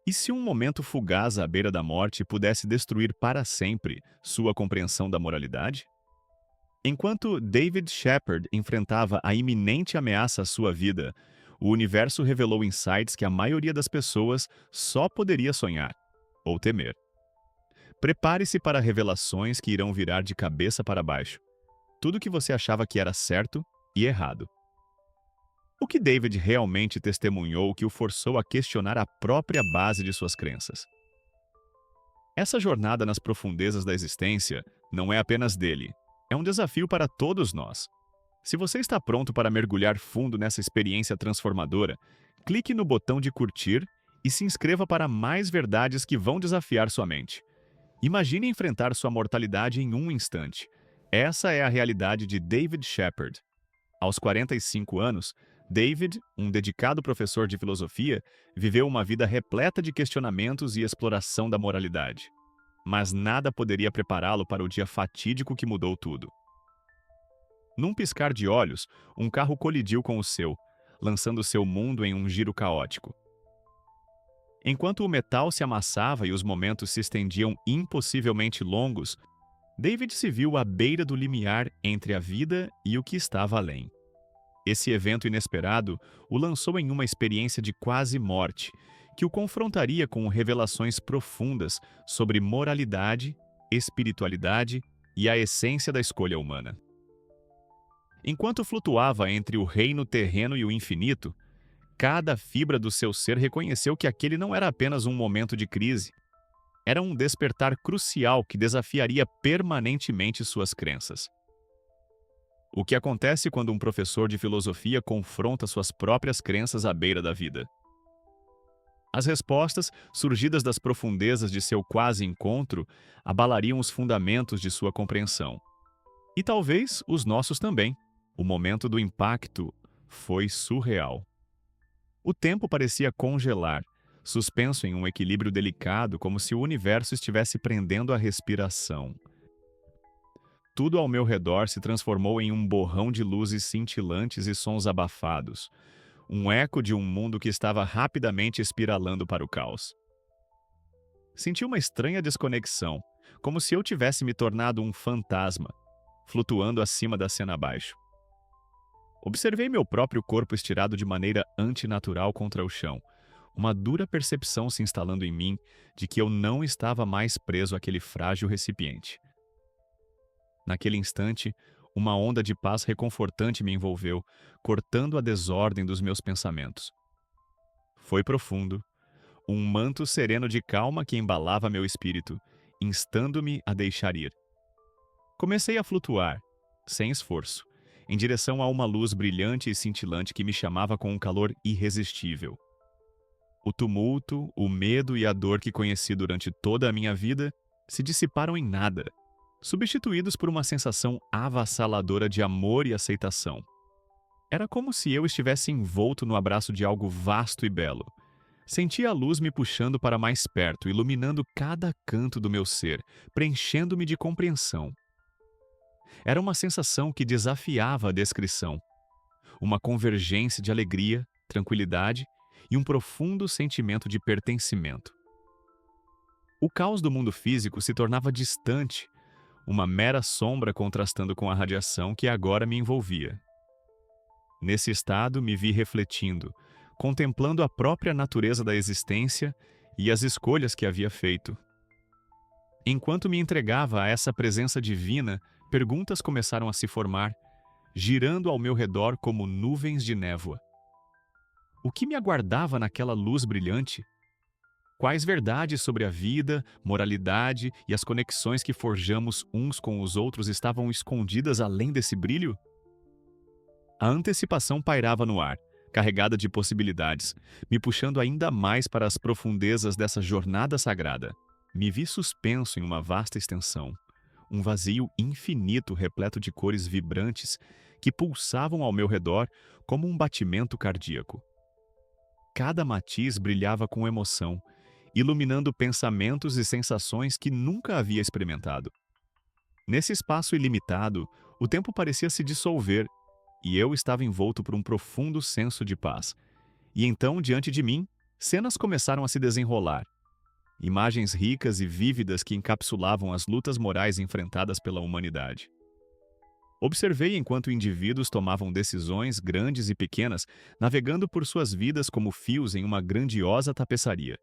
E se um momento fugaz à beira da morte pudesse destruir para sempre sua compreensão da moralidade? Enquanto David Shepard enfrentava a iminente ameaça à sua vida, o universo revelou insights que a maioria das pessoas só poderia sonhar ou temer. Prepare-se para revelações que irão virar de cabeça para baixo tudo o que você achava que era certo e errado. O que David realmente testemunhou que o forçou a questionar a própria base de suas crenças? Essa jornada nas profundezas da existência não é apenas dele, é um desafio para todos nós. Se você está pronto para mergulhar fundo nessa experiência transformadora, clique no botão de curtir e se inscreva para mais verdades que vão desafiar sua mente. Imagine enfrentar sua mortalidade em um instante. Essa é a realidade de David Shepard. Aos 45 anos, David, um dedicado professor de filosofia, viveu uma vida repleta de questionamentos e exploração da moralidade. Mas nada poderia prepará-lo para o dia fatídico que mudou tudo. Num piscar de olhos, um carro colidiu com o seu, lançando seu mundo em um giro caótico. Enquanto o metal se amassava e os momentos se estendiam impossivelmente longos, David se viu à beira do limiar entre a vida e o que estava além. Esse evento inesperado o lançou em uma experiência de quase morte, que o confrontaria com revelações profundas sobre moralidade, espiritualidade e a essência da escolha humana. Enquanto flutuava entre o reino terreno e o infinito, cada fibra do seu ser reconheceu que aquele não era apenas um momento de crise. Era um despertar crucial que desafiaria permanentemente suas crenças. O que acontece quando um professor de filosofia confronta suas próprias crenças à beira da vida? As respostas, surgidas das profundezas de seu quase encontro, abalariam os fundamentos de sua compreensão. E talvez os nossos também. O momento do impacto foi surreal. O tempo parecia congelar, suspenso em um equilíbrio delicado, como se o universo estivesse prendendo a respiração. Tudo ao meu redor se transformou em um borrão de luzes cintilantes e sons abafados, um eco de um mundo que estava rapidamente espiralando para o caos. Senti uma estranha desconexão, como se eu tivesse me tornado um fantasma, flutuando acima da cena abaixo. Observei meu próprio corpo estirado de maneira antinatural contra o chão, uma dura percepção se instalando em mim de que eu não estava mais preso àquele frágil recipiente. Naquele instante, uma onda de paz reconfortante me envolveu, cortando a desordem dos meus pensamentos. Foi profundo, um manto sereno de calma que embalava meu espírito, instando-me a deixar ir. Comecei a flutuar, sem esforço, em direção a uma luz brilhante e cintilante que me chamava com um calor irresistível. O tumulto, o medo e a dor que conheci durante toda a minha vida se dissiparam em nada, substituídos por uma sensação avassaladora de amor e aceitação. Era como se eu estivesse envolto no abraço de algo vasto e belo. Sentia a luz me puxando para mais perto, iluminando cada canto do meu ser, preenchendo-me de compreensão. Era uma sensação que desafiava a descrição. Uma convergência de alegria, tranquilidade e um profundo sentimento de pertencimento. O caos do mundo físico se tornava distante, uma mera sombra contrastando com a radiação que agora me envolvia. Nesse estado, me vi refletindo, contemplando a própria natureza da existência e as escolhas que havia feito. Enquanto me entregava a essa presença divina, perguntas começaram a se formar, girando ao meu redor como nuvens de névoa. O que me aguardava naquela luz brilhante? Quais verdades sobre a vida, moralidade e as conexões que forjamos uns com os outros estavam escondidas além desse brilho? A antecipação pairava no ar, carregada de possibilidades, me puxando ainda mais para as profundezas dessa jornada sagrada. Me vi suspenso em uma vasta extensão, um vazio infinito repleto de cores vibrantes que pulsavam ao meu redor como um batimento cardíaco. Cada matiz brilhava com emoção, iluminando pensamentos e sensações que nunca havia experimentado. Nesse espaço ilimitado, o tempo parecia se dissolver e eu estava envolto por um profundo senso de paz. E então, diante de mim, Cenas começaram a se desenrolar. Imagens ricas e vívidas que encapsulavam as lutas morais enfrentadas pela humanidade. Observei enquanto indivíduos tomavam decisões grandes e pequenas, navegando por suas vidas como fios em uma grandiosa tapeçaria.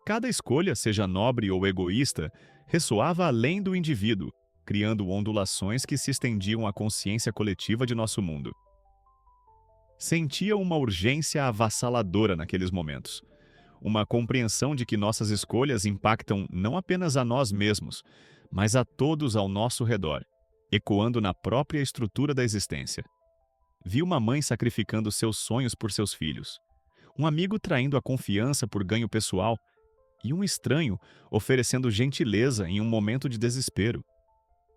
Cada escolha, seja nobre ou egoísta, ressoava além do indivíduo, criando ondulações que se estendiam à consciência coletiva de nosso mundo. Sentia uma urgência avassaladora naqueles momentos. Uma compreensão de que nossas escolhas impactam não apenas a nós mesmos, mas a todos ao nosso redor, ecoando na própria estrutura da existência. Vi uma mãe sacrificando seus sonhos por seus filhos, um amigo traindo a confiança por ganho pessoal e um estranho oferecendo gentileza em um momento de desespero.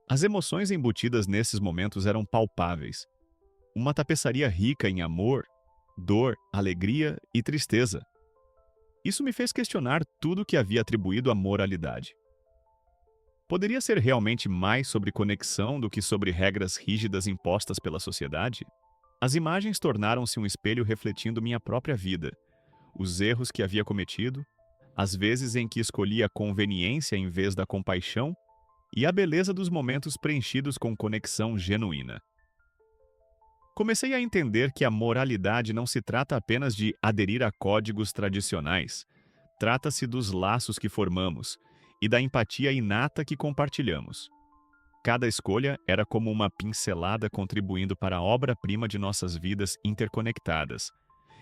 As emoções embutidas nesses momentos eram palpáveis. Uma tapeçaria rica em amor, dor, alegria e tristeza. Isso me fez questionar tudo que havia atribuído à moralidade. Poderia ser realmente mais sobre conexão do que sobre regras rígidas impostas pela sociedade? As imagens tornaram-se um espelho refletindo minha própria vida, os erros que havia cometido, as vezes em que escolhi a conveniência em vez da compaixão e a beleza dos momentos preenchidos com conexão genuína. Comecei a entender que a moralidade não se trata apenas de aderir a códigos tradicionais. Trata-se dos laços que formamos e da empatia inata que compartilhamos. Cada escolha era como uma pincelada contribuindo para a obra-prima de nossas vidas interconectadas,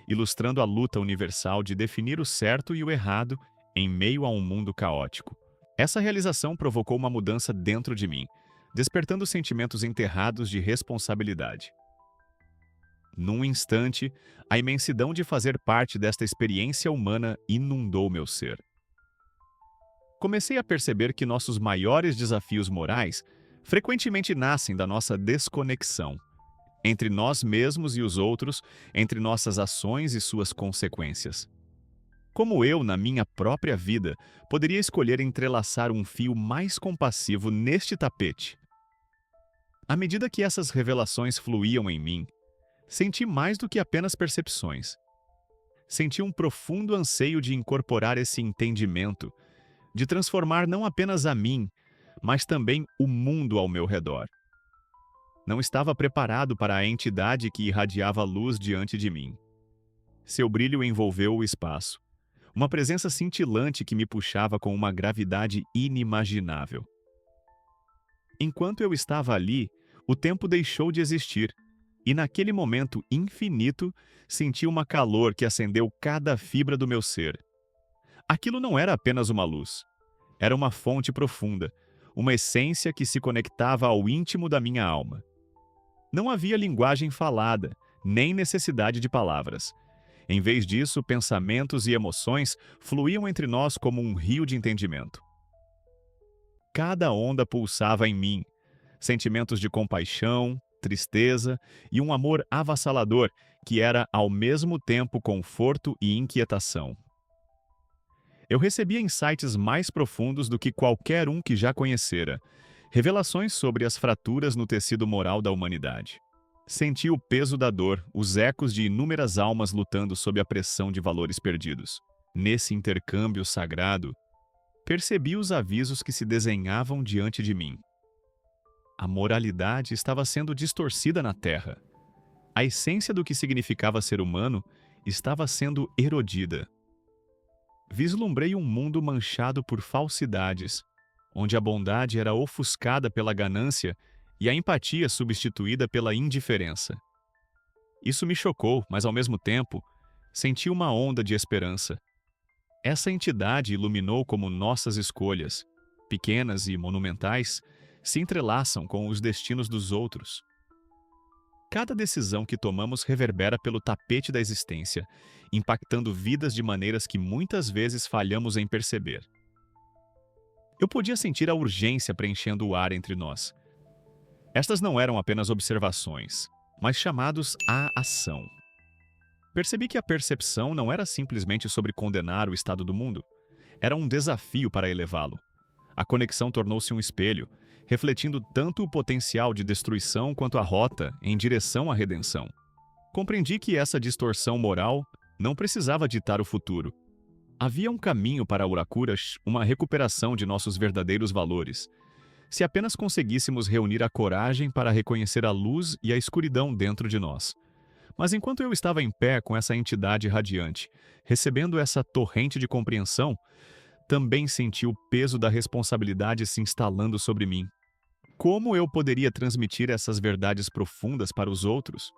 ilustrando a luta universal de definir o certo e o errado em meio a um mundo caótico. Essa realização provocou uma mudança dentro de mim, despertando sentimentos enterrados de responsabilidade. Num instante, a imensidão de fazer parte desta experiência humana inundou meu ser. Comecei a perceber que nossos maiores desafios morais frequentemente nascem da nossa desconexão entre nós mesmos e os outros, entre nossas ações e suas consequências. Como eu, na minha própria vida, poderia escolher entrelaçar um fio mais compassivo neste tapete? À medida que essas revelações fluíam em mim, senti mais do que apenas percepções. Senti um profundo anseio de incorporar esse entendimento, de transformar não apenas a mim, mas também o mundo ao meu redor. Não estava preparado para a entidade que irradiava luz diante de mim. Seu brilho envolveu o espaço, uma presença cintilante que me puxava com uma gravidade inimaginável. Enquanto eu estava ali, o tempo deixou de existir, e naquele momento infinito, senti uma calor que acendeu cada fibra do meu ser. Aquilo não era apenas uma luz. Era uma fonte profunda, uma essência que se conectava ao íntimo da minha alma. Não havia linguagem falada, nem necessidade de palavras. Em vez disso, pensamentos e emoções fluíam entre nós como um rio de entendimento. Cada onda pulsava em mim, sentimentos de compaixão, tristeza e um amor avassalador que era ao mesmo tempo conforto e inquietação. Eu recebia insights mais profundos do que qualquer um que já conhecera, revelações sobre as fraturas no tecido moral da humanidade. Senti o peso da dor, os ecos de inúmeras almas lutando sob a pressão de valores perdidos. Nesse intercâmbio sagrado, percebi os avisos que se desenhavam diante de mim. A moralidade estava sendo distorcida na Terra. A essência do que significava ser humano estava sendo erodida. Vislumbrei um mundo manchado por falsidades, onde a bondade era ofuscada pela ganância e a empatia substituída pela indiferença. Isso me chocou, mas ao mesmo tempo, senti uma onda de esperança. Essa entidade iluminou como nossas escolhas, pequenas e monumentais, se entrelaçam com os destinos dos outros. Cada decisão que tomamos reverbera pelo tapete da existência, impactando vidas de maneiras que muitas vezes falhamos em perceber. Eu podia sentir a urgência preenchendo o ar entre nós. Estas não eram apenas observações, mas chamados à ação. Percebi que a percepção não era simplesmente sobre condenar o estado do mundo. Era um desafio para elevá-lo. A conexão tornou-se um espelho, refletindo tanto o potencial de destruição quanto a rota em direção à redenção. Compreendi que essa distorção moral Não precisava ditar o futuro. Havia um caminho para Urakuras, uma recuperação de nossos verdadeiros valores. Se apenas conseguíssemos reunir a coragem para reconhecer a luz e a escuridão dentro de nós. Mas enquanto eu estava em pé com essa entidade radiante, recebendo essa torrente de compreensão, também senti o peso da responsabilidade se instalando sobre mim. Como eu poderia transmitir essas verdades profundas para os outros?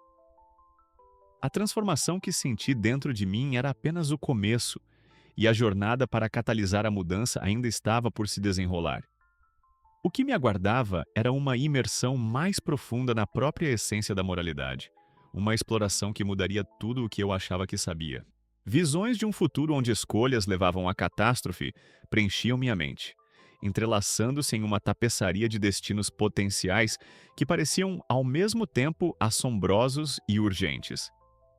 A transformação que senti dentro de mim era apenas o começo, e a jornada para catalisar a mudança ainda estava por se desenrolar. O que me aguardava era uma imersão mais profunda na própria essência da moralidade, uma exploração que mudaria tudo o que eu achava que sabia. Visões de um futuro onde escolhas levavam à catástrofe preenchiam minha mente, entrelaçando-se em uma tapeçaria de destinos potenciais que pareciam ao mesmo tempo assombrosos e urgentes.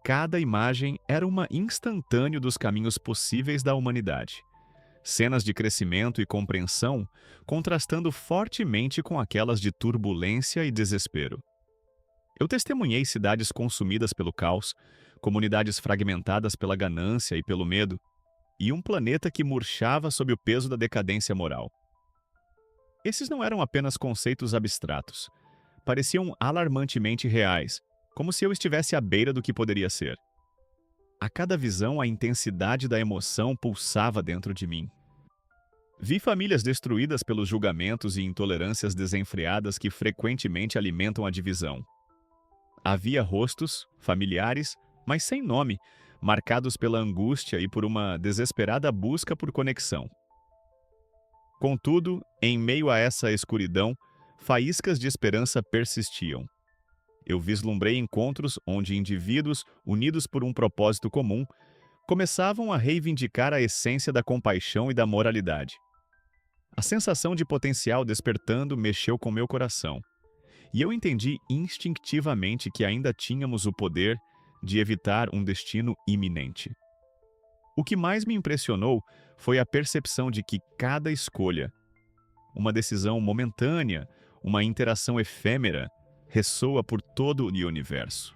Cada imagem era uma instantâneo dos caminhos possíveis da humanidade. Cenas de crescimento e compreensão contrastando fortemente com aquelas de turbulência e desespero. Eu testemunhei cidades consumidas pelo caos, comunidades fragmentadas pela ganância e pelo medo, e um planeta que murchava sob o peso da decadência moral. Esses não eram apenas conceitos abstratos. Pareciam alarmantemente reais, como se eu estivesse à beira do que poderia ser. A cada visão, a intensidade da emoção pulsava dentro de mim. Vi famílias destruídas pelos julgamentos e intolerâncias desenfreadas que frequentemente alimentam a divisão. Havia rostos, familiares, mas sem nome, marcados pela angústia e por uma desesperada busca por conexão. Contudo, em meio a essa escuridão, faíscas de esperança persistiam. Eu vislumbrei encontros onde indivíduos, unidos por um propósito comum, começavam a reivindicar a essência da compaixão e da moralidade. A sensação de potencial despertando mexeu com meu coração, e eu entendi instintivamente que ainda tínhamos o poder de evitar um destino iminente. O que mais me impressionou foi a percepção de que cada escolha, uma decisão momentânea, uma interação efêmera, ressoa por todo o universo.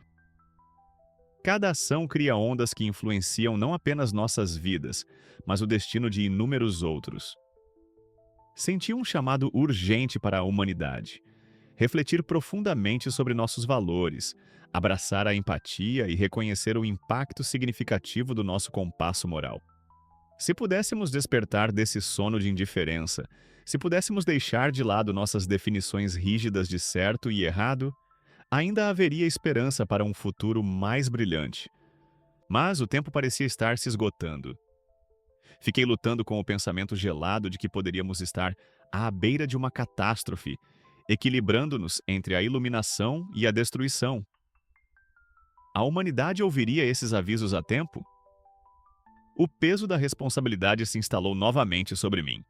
Cada ação cria ondas que influenciam não apenas nossas vidas, mas o destino de inúmeros outros. Senti um chamado urgente para a humanidade. Refletir profundamente sobre nossos valores, abraçar a empatia e reconhecer o impacto significativo do nosso compasso moral. Se pudéssemos despertar desse sono de indiferença, se pudéssemos deixar de lado nossas definições rígidas de certo e errado, ainda haveria esperança para um futuro mais brilhante. Mas o tempo parecia estar se esgotando. Fiquei lutando com o pensamento gelado de que poderíamos estar à beira de uma catástrofe, equilibrando-nos entre a iluminação e a destruição. A humanidade ouviria esses avisos a tempo? O peso da responsabilidade se instalou novamente sobre mim.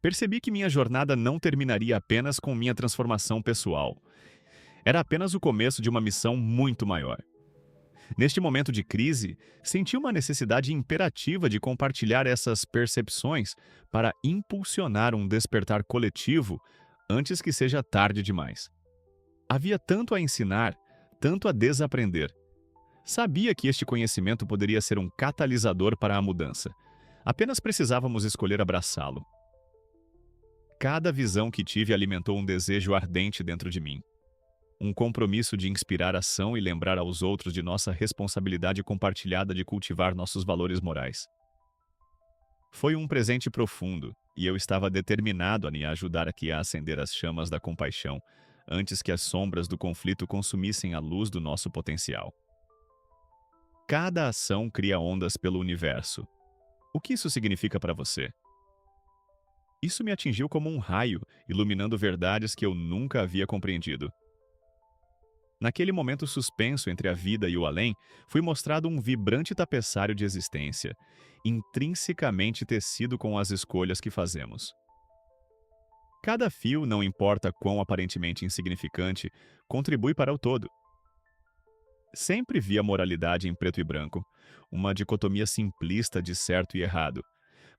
Percebi que minha jornada não terminaria apenas com minha transformação pessoal. Era apenas o começo de uma missão muito maior. Neste momento de crise, senti uma necessidade imperativa de compartilhar essas percepções para impulsionar um despertar coletivo antes que seja tarde demais. Havia tanto a ensinar, tanto a desaprender. Sabia que este conhecimento poderia ser um catalisador para a mudança. Apenas precisávamos escolher abraçá-lo. Cada visão que tive alimentou um desejo ardente dentro de mim. Um compromisso de inspirar ação e lembrar aos outros de nossa responsabilidade compartilhada de cultivar nossos valores morais. Foi um presente profundo, e eu estava determinado a me ajudar aqui a acender as chamas da compaixão, antes que as sombras do conflito consumissem a luz do nosso potencial. Cada ação cria ondas pelo universo. O que isso significa para você? Isso me atingiu como um raio, iluminando verdades que eu nunca havia compreendido. Naquele momento suspenso entre a vida e o além, fui mostrado um vibrante tapeçário de existência, intrinsecamente tecido com as escolhas que fazemos. Cada fio, não importa quão aparentemente insignificante, contribui para o todo. Sempre vi a moralidade em preto e branco, uma dicotomia simplista de certo e errado,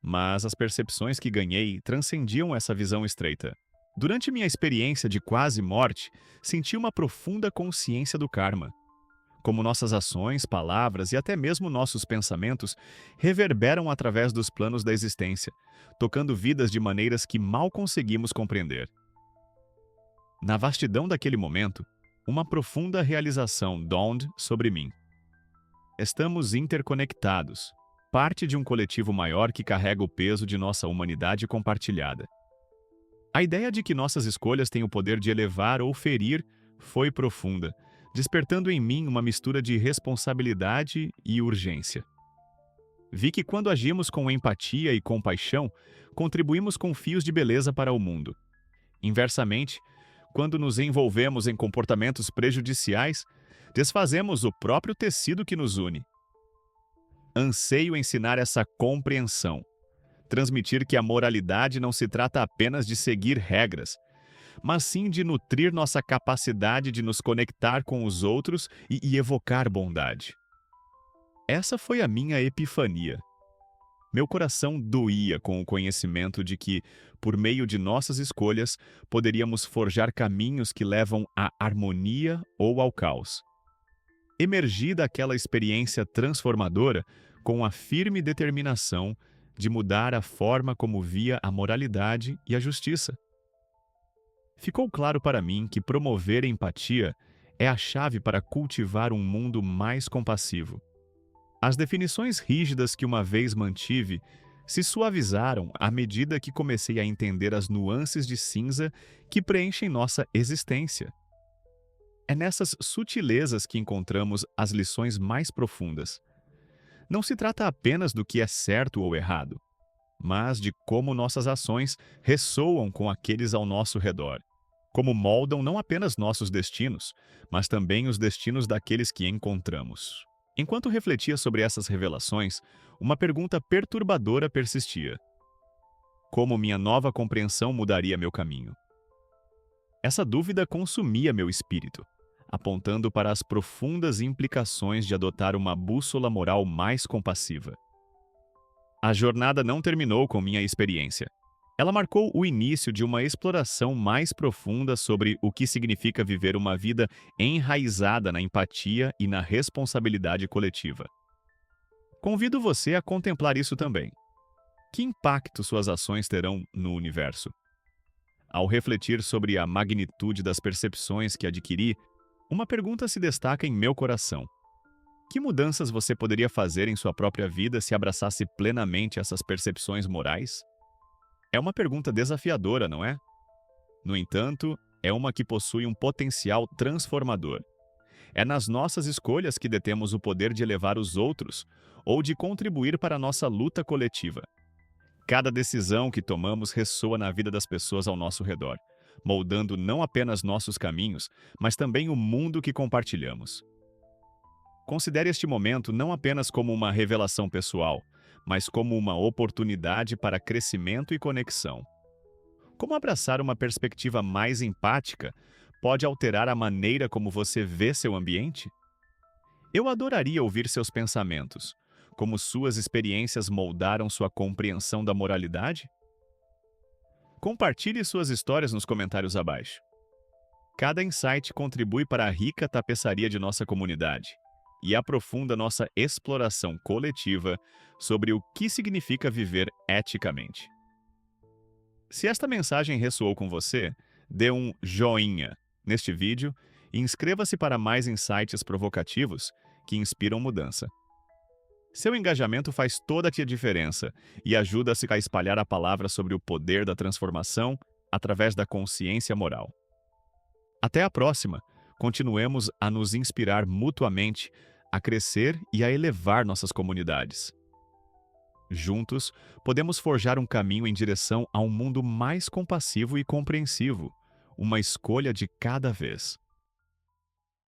mas as percepções que ganhei transcendiam essa visão estreita. Durante minha experiência de quase morte, senti uma profunda consciência do karma. Como nossas ações, palavras e até mesmo nossos pensamentos reverberam através dos planos da existência, tocando vidas de maneiras que mal conseguimos compreender. Na vastidão daquele momento, uma profunda realização dawned sobre mim. Estamos interconectados, parte de um coletivo maior que carrega o peso de nossa humanidade compartilhada. A ideia de que nossas escolhas têm o poder de elevar ou ferir foi profunda, despertando em mim uma mistura de responsabilidade e urgência. Vi que quando agimos com empatia e compaixão, contribuímos com fios de beleza para o mundo. Inversamente, quando nos envolvemos em comportamentos prejudiciais, desfazemos o próprio tecido que nos une. Anseio ensinar essa compreensão, transmitir que a moralidade não se trata apenas de seguir regras, mas sim de nutrir nossa capacidade de nos conectar com os outros e evocar bondade. Essa foi a minha epifania. Meu coração doía com o conhecimento de que, por meio de nossas escolhas, poderíamos forjar caminhos que levam à harmonia ou ao caos. Emergi daquela experiência transformadora com a firme determinação de mudar a forma como via a moralidade e a justiça. Ficou claro para mim que promover empatia é a chave para cultivar um mundo mais compassivo. As definições rígidas que uma vez mantive se suavizaram à medida que comecei a entender as nuances de cinza que preenchem nossa existência. É nessas sutilezas que encontramos as lições mais profundas. Não se trata apenas do que é certo ou errado, mas de como nossas ações ressoam com aqueles ao nosso redor, como moldam não apenas nossos destinos, mas também os destinos daqueles que encontramos. Enquanto refletia sobre essas revelações, uma pergunta perturbadora persistia. Como minha nova compreensão mudaria meu caminho? Essa dúvida consumia meu espírito, apontando para as profundas implicações de adotar uma bússola moral mais compassiva. A jornada não terminou com minha experiência. Ela marcou o início de uma exploração mais profunda sobre o que significa viver uma vida enraizada na empatia e na responsabilidade coletiva. Convido você a contemplar isso também. Que impacto suas ações terão no universo? Ao refletir sobre a magnitude das percepções que adquiri, uma pergunta se destaca em meu coração. Que mudanças você poderia fazer em sua própria vida se abraçasse plenamente essas percepções morais? É uma pergunta desafiadora, não é? No entanto, é uma que possui um potencial transformador. É nas nossas escolhas que detemos o poder de elevar os outros ou de contribuir para a nossa luta coletiva. Cada decisão que tomamos ressoa na vida das pessoas ao nosso redor, moldando não apenas nossos caminhos, mas também o mundo que compartilhamos. Considere este momento não apenas como uma revelação pessoal, mas como uma oportunidade para crescimento e conexão. Como abraçar uma perspectiva mais empática pode alterar a maneira como você vê seu ambiente? Eu adoraria ouvir seus pensamentos. Como suas experiências moldaram sua compreensão da moralidade? Compartilhe suas histórias nos comentários abaixo. Cada insight contribui para a rica tapeçaria de nossa comunidade e aprofunda nossa exploração coletiva sobre o que significa viver eticamente. Se esta mensagem ressoou com você, dê um joinha neste vídeo e inscreva-se para mais insights provocativos que inspiram mudança. Seu engajamento faz toda a diferença e ajuda-se a espalhar a palavra sobre o poder da transformação através da consciência moral. Até a próxima! Continuemos a nos inspirar mutuamente, a crescer e a elevar nossas comunidades. Juntos, podemos forjar um caminho em direção a um mundo mais compassivo e compreensivo, uma escolha de cada vez.